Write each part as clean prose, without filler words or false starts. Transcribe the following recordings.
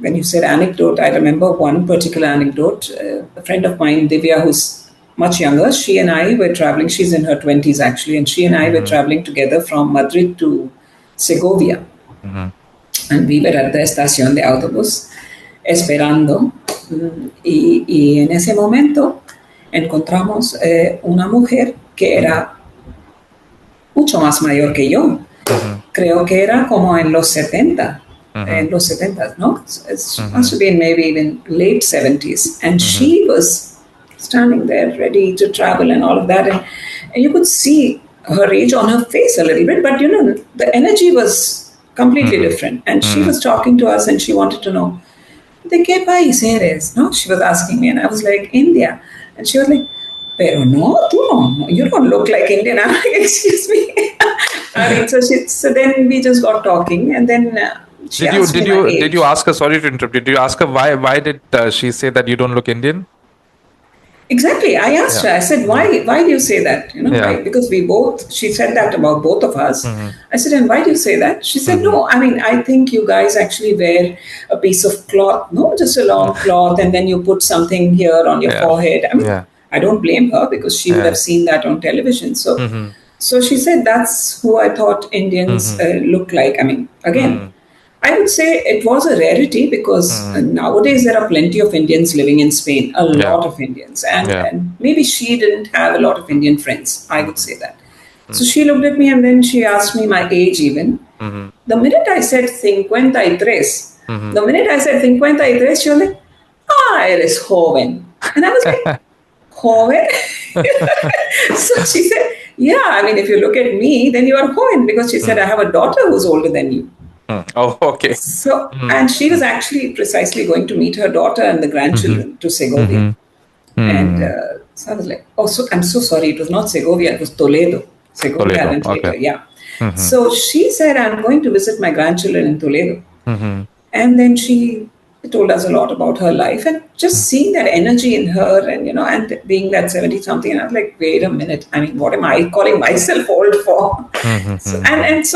when you said anecdote, I remember one particular anecdote. A friend of mine, Divya, who's much younger, she and I were traveling. She's in her 20s actually, and she and I were traveling together from Madrid to Segovia. Mm-hmm. And we were at the estación de autobús esperando. Y en ese momento encontramos una mujer que era mucho más mayor que yo. Mm-hmm. Creo que era como en los 70. Mm-hmm. En los 70, ¿no? It Mm-hmm. must have been maybe even late 70s. And Mm-hmm. she was standing there ready to travel and all of that. And you could see her age on her face a little bit, but you know, the energy was completely different. And she was talking to us and she wanted to know, ¿de qué país eres? No, she was asking me, and I was like, India. And she was like, pero no, tú no, you don't look like Indian. I'm like, excuse me. I mean, so then we just got talking, and then she asked me my age. Did you ask her? Sorry to interrupt. Did you ask her why did she say that you don't look Indian? Exactly. I asked her. I said, "Why? Why do you say that? You know, why? Because we both." She said that about both of us. I said, "And why do you say that?" She said, "No, I mean, I think you guys actually wear a piece of cloth, no, just a long cloth, and then you put something here on your forehead." I mean, I don't blame her because she would have seen that on television. So she said that's who I thought Indians look like. I mean, again. I would say it was a rarity because nowadays there are plenty of Indians living in Spain, a lot of Indians. And maybe she didn't have a lot of Indian friends, I would say that. So she looked at me and then she asked me my age even. The minute I said 53, the minute I said 53, she was like, eres joven. And I was like, joven? So she said, yeah, I mean, if you look at me, then you are joven because she said, I have a daughter who's older than you. Oh, okay. So, and she was actually precisely going to meet her daughter and the grandchildren to Segovia. And so I was like, I'm so sorry. It was not Segovia, it was Toledo. Segovia I went later, yeah. So she said, I'm going to visit my grandchildren in Toledo. And then she told us a lot about her life and just seeing that energy in her and, you know, and being that 70 something. And I was like, wait a minute. I mean, what am I calling myself old for? So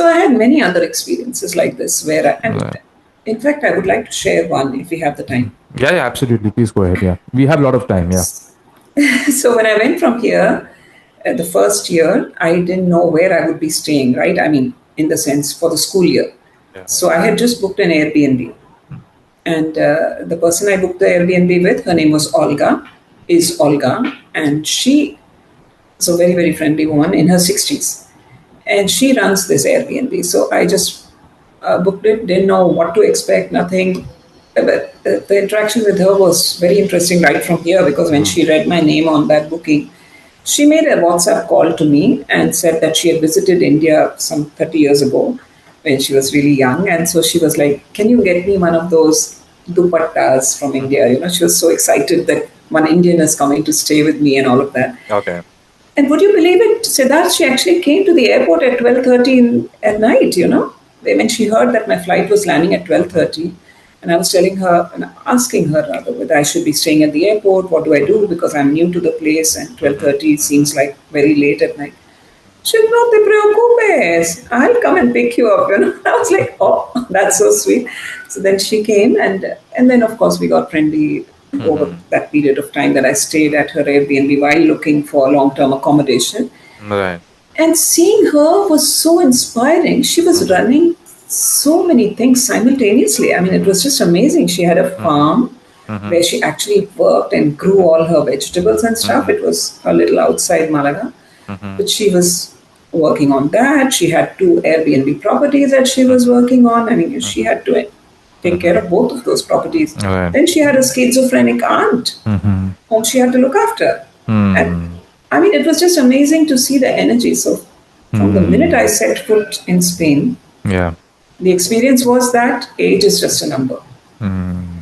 I had many other experiences like this where in fact, I would like to share one if we have the time. Yeah, absolutely. Please go ahead. Yeah. We have a lot of time. Yeah. So when I went from here, the first year, I didn't know where I would be staying, right? I mean, in the sense for the school year. Yeah. So I had just booked an Airbnb. And the person I booked the Airbnb with, her name was Olga, and she is a very, very friendly woman in her 60s. And she runs this Airbnb. So I just booked it, didn't know what to expect, nothing. But the interaction with her was very interesting right from here because when she read my name on that booking, she made a WhatsApp call to me and said that she had visited India some 30 years ago when she was really young. And so she was like, can you get me one of those dupattas from India? You know, she was so excited that one Indian is coming to stay with me and all of that. Okay. And would you believe it, Siddharth, she actually came to the airport at 12:30 at night, you know. When she heard that my flight was landing at 12:30, and I was telling her, and asking her rather, whether I should be staying at the airport, what do I do? Because I'm new to the place and 12:30 seems like very late at night. She said, no te preocupes, I'll come and pick you up. You know, I was like, oh, that's so sweet. So then she came, and then of course we got friendly over that period of time that I stayed at her Airbnb while looking for long-term accommodation. Right. And seeing her was so inspiring. She was running so many things simultaneously. I mean, it was just amazing. She had a farm where she actually worked and grew all her vegetables and stuff. It was a little outside Malaga. But she was working on that. She had 2 Airbnb properties that she was working on. I mean, she had to take care of both of those properties. Right. Then she had a schizophrenic aunt whom she had to look after. And I mean, it was just amazing to see the energy. So from the minute I set foot in Spain, the experience was that age is just a number.